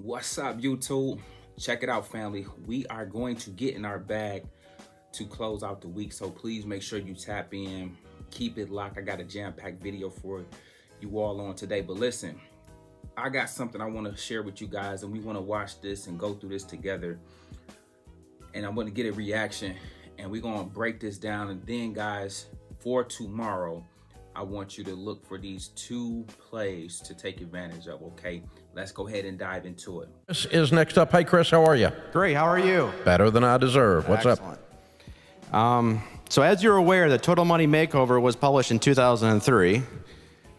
What's up, YouTube? Check it out, family. We are going to get in our bag to close out the week, so please make sure you tap in, keep it locked. I got a jam-packed video for you all on today, but listen, I got something I want to share with you guys, and we want to watch this and go through this together, and I'm going to get a reaction, and we're going to break this down. And then, guys, for tomorrow, I want you to look for these two plays to take advantage of, okay? Let's go ahead and dive into it. Chris is next up. Hey, Chris, how are you? Great, how are you? Better than I deserve. What's Excellent. up? So as you're aware, the Total Money Makeover was published in 2003.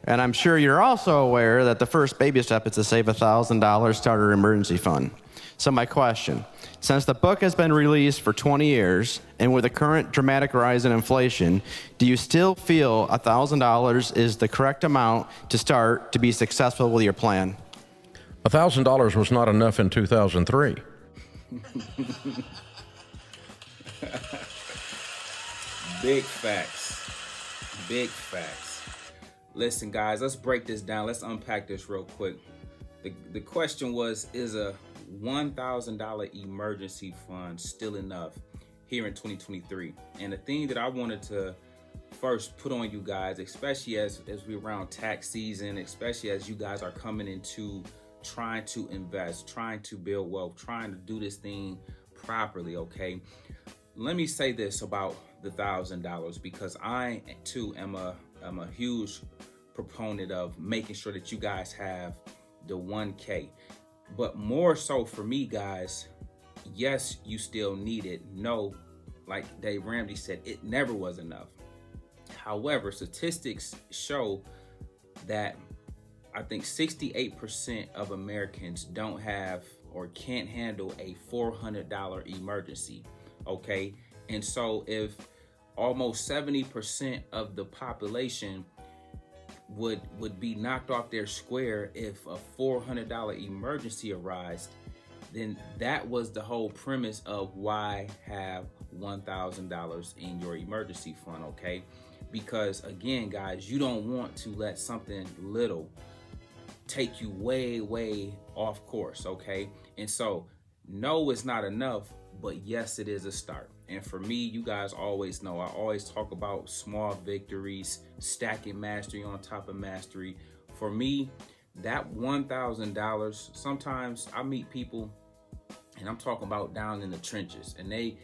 And I'm sure you're also aware that the first baby step is to save $1,000 starter emergency fund. So my question, since the book has been released for 20 years, and with the current dramatic rise in inflation, do you still feel $1,000 is the correct amount to start to be successful with your plan? $1,000 was not enough in 2003. Big facts. Big facts. Listen, guys, let's break this down. Let's unpack this real quick. The question was, is a $1,000 emergency fund still enough here in 2023? And the thing that I wanted to first put on you guys, especially as we're around tax season, especially as you guys are coming into trying to invest, trying to build wealth, trying to do this thing properly, okay? Let me say this about the $1,000, because I too am a huge proponent of making sure that you guys have the 1K. But more so for me, guys, yes, you still need it. No, like Dave Ramsey said, it never was enough. However, statistics show that I think 68% of Americans don't have or can't handle a $400 emergency, okay? And so if almost 70% of the population would be knocked off their square if a $400 emergency arises, then that was the whole premise of why have $1,000 in your emergency fund, okay? Because again, guys, you don't want to let something little take you way off course, okay? And so no, it's not enough, but yes, it is a start. And for me, you guys always know, I always talk about small victories, stacking mastery on top of mastery. For me, that $1,000, sometimes I meet people, and I'm talking about down in the trenches, and they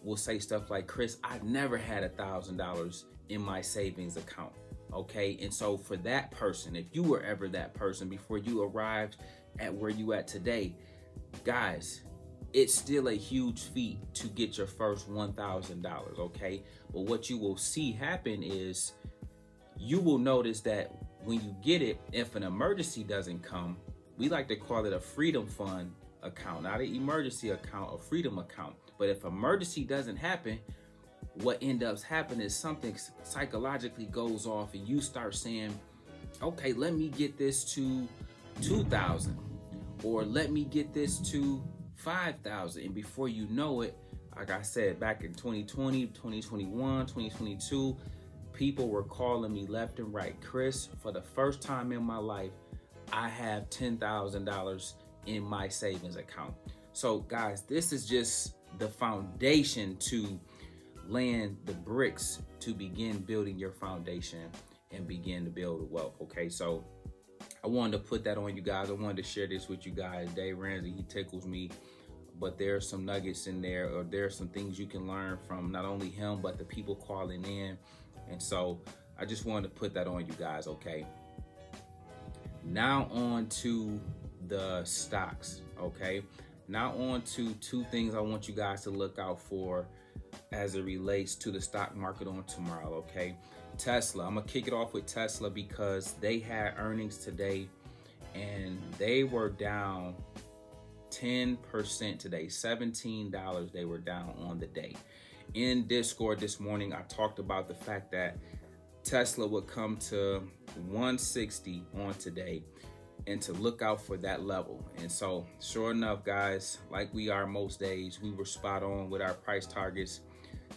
will say stuff like, Chris, I never had $1,000 in my savings account, okay? And so for that person, if you were ever that person before you arrived at where you at today, guys, it's still a huge feat to get your first $1,000, okay? But what you will see happen is you will notice that when you get it, if an emergency doesn't come, we like to call it a freedom fund account, not an emergency account, a freedom account. But if emergency doesn't happen, what ends up happening is something psychologically goes off, and you start saying, okay, let me get this to 2,000, or let me get this to 5,000. And before you know it, like I said, back in 2020, 2021, 2022, people were calling me left and right. Chris, for the first time in my life, I have $10,000 in my savings account. So guys, this is just the foundation to land the bricks to begin building your foundation and begin to build wealth, okay? So I wanted to put that on you guys. I wanted to share this with you guys. Dave Ramsey, he tickles me, but there's some nuggets in there, or there's some things you can learn from not only him, but the people calling in. And so I just wanted to put that on you guys, okay? Now on to the stocks, okay? Now on to two things I want you guys to look out for as it relates to the stock market on tomorrow, okay? Tesla, I'm gonna kick it off with Tesla because they had earnings today and they were down 10% today, $17 they were down on the day. In Discord this morning, I talked about the fact that Tesla would come to 160 on today and to look out for that level. And so sure enough, guys, like we are most days, we were spot on with our price targets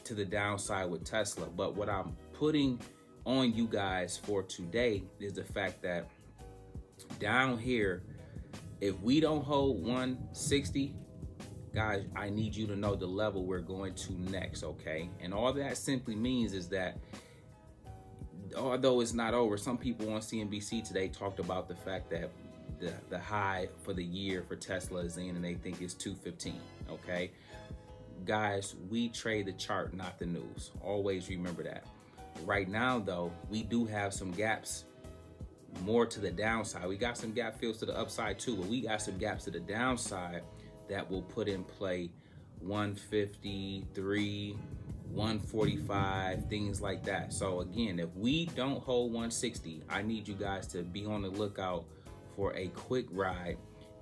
to the downside with Tesla. But what I'm putting on you guys for today is the fact that down here If we don't hold 160, guys, I need you to know the level we're going to next, okay? And all that simply means is that although it's not over, some people on CNBC today talked about the fact that the high for the year for Tesla is in and they think it's 215, okay? Guys, we trade the chart, not the news. Always remember that. Right now, though, we do have some gaps more to the downside. We got some gap fills to the upside too, but we got some gaps to the downside that will put in play 153, 145, things like that. So again, if we don't hold 160, I need you guys to be on the lookout for a quick ride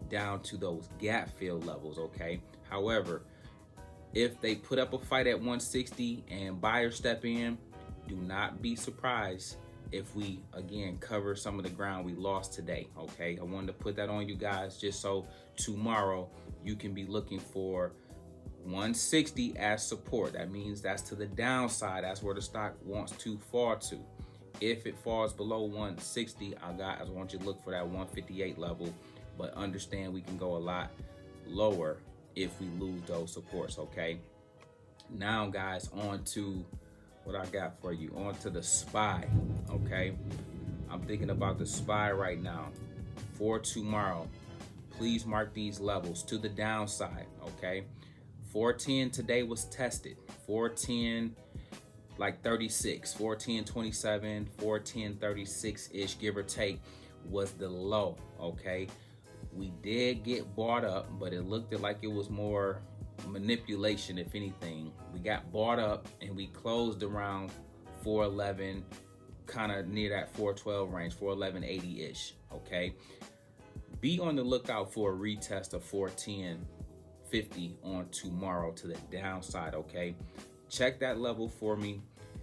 down to those gap fill levels, okay? However, if they put up a fight at 160 and buyers step in, do not be surprised if we again cover some of the ground we lost today, okay? I wanted to put that on you guys just so tomorrow you can be looking for 160 as support. That means that's to the downside. That's where the stock wants to fall to. If it falls below 160, I want you to look for that 158 level, but understand we can go a lot lower if we lose those supports, okay? Now, guys, on to what I got for you. On to the SPY, okay? I'm thinking about the SPY right now. For tomorrow, please mark these levels to the downside, okay? 410 today was tested. 410 like 36, 410 27, 410 36-ish, give or take, was the low, okay? We did get bought up, but it looked like it was more manipulation, if anything. We got bought up and we closed around 411, kind of near that 412 range, 411.80-ish, okay? Be on the lookout for a retest of 410.50 on tomorrow to the downside, okay? Check that level for me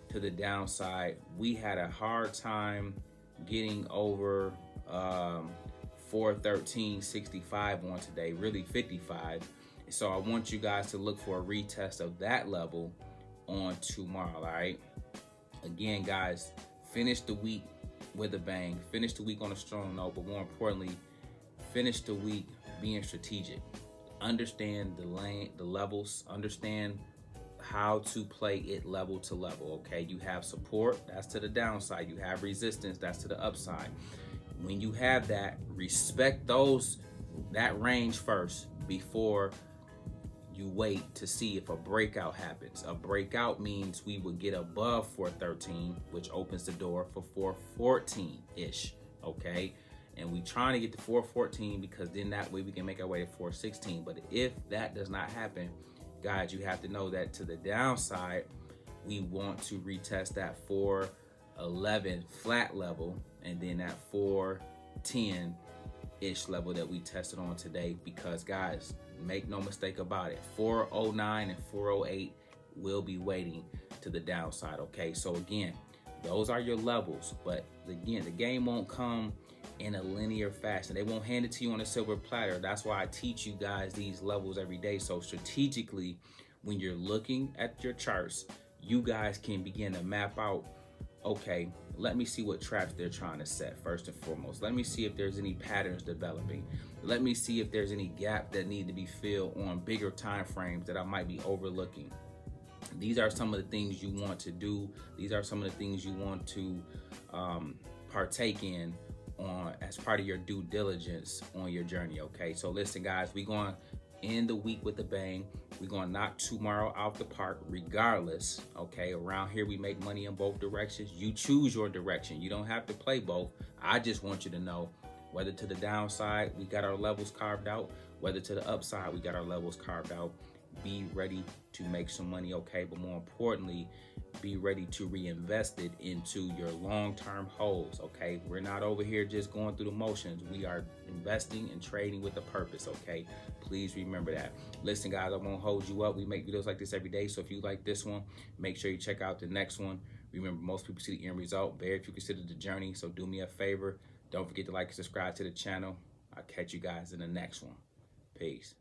to the downside. We had a hard time getting over 413.65 on today, really 55. So I want you guys to look for a retest of that level on tomorrow, all right? Again, guys, finish the week with a bang. Finish the week on a strong note, but more importantly, finish the week being strategic. Understand the lane, the levels, understand how to play it level to level, okay? You have support, that's to the downside. You have resistance, that's to the upside. When you have that, respect that range first before you wait to see if a breakout happens. A breakout means we would get above 413, which opens the door for 414-ish, okay? And we trying to get to 414 because then that way we can make our way to 416. But if that does not happen, guys, you have to know that to the downside, we want to retest that 411 flat level and then that 410-ish level that we tested on today, because guys, make no mistake about it, 409 and 408 will be waiting to the downside, okay? So again, those are your levels, but again, the game won't come in a linear fashion. They won't hand it to you on a silver platter. That's why I teach you guys these levels every day. So strategically, when you're looking at your charts, you guys can begin to map out, okay, let me see what traps they're trying to set first and foremost. Let me see if there's any patterns developing. Let me see if there's any gap that need to be filled on bigger time frames that I might be overlooking. These are some of the things you want to do. These are some of the things you want to partake in as part of your due diligence on your journey, okay? So listen, guys, we're going to end the week with a bang. We're going to knock tomorrow out the park regardless, okay? Around here, we make money in both directions. You choose your direction. You don't have to play both. I just want you to know whether to the downside, we got our levels carved out, whether to the upside, we got our levels carved out. Be ready to make some money, okay? But more importantly, be ready to reinvest it into your long-term holds, okay? We're not over here just going through the motions. We are investing and trading with a purpose, okay? Please remember that. Listen, guys, I won't hold you up. We make videos like this every day, so if you like this one, make sure you check out the next one. Remember, most people see the end result. Very few consider the journey, so do me a favor. Don't forget to like and subscribe to the channel. I'll catch you guys in the next one. Peace.